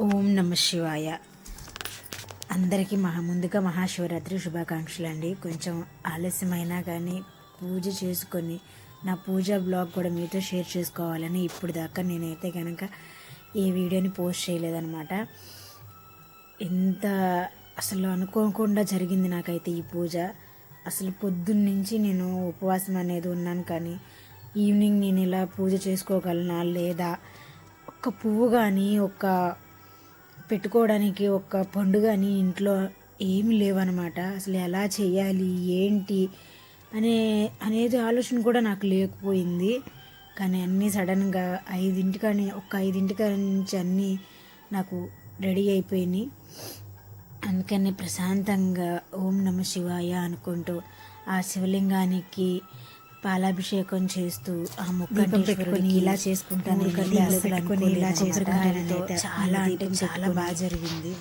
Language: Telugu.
ఓం నమ శివాయ. అందరికీ ముందుగా మహాశివరాత్రి శుభాకాంక్షలు అండి. కొంచెం ఆలస్యమైనా కానీ పూజ చేసుకొని నా పూజా బ్లాగ్ కూడా మీతో షేర్ చేసుకోవాలని ఇప్పుడు దాకా నేనైతే కనుక ఈ వీడియోని పోస్ట్ చేయలేదన్నమాట. ఎంత అసలు అనుకోకుండా జరిగింది నాకైతే ఈ పూజ. అసలు పొద్దున్నుంచి నేను ఉపవాసం అనేది ఉన్నాను, కానీ ఈవినింగ్ నేను ఇలా పూజ చేసుకోగలనా లేదా, ఒక్క పువ్వు కానీ ఒక్క పెట్టుకోవడానికి ఒక్క పండు కానీ ఇంట్లో ఏమి లేవన్నమాట. అసలు ఎలా చేయాలి ఏంటి అనేది ఆలోచన కూడా నాకు లేకపోయింది. కానీ అన్నీ సడన్గా 5 నుంచి అన్నీ నాకు రెడీ అయిపోయినాయి. అందుకని ప్రశాంతంగా ఓం నమ శివాయ అనుకుంటూ ఆ శివలింగానికి పాలాభిషేకం చేస్తూ ఆ ముఖం పెట్టుకొని ఇలా చేసుకుంటాను. ఇలా చాలా అంటే చాలా బాగా జరిగింది.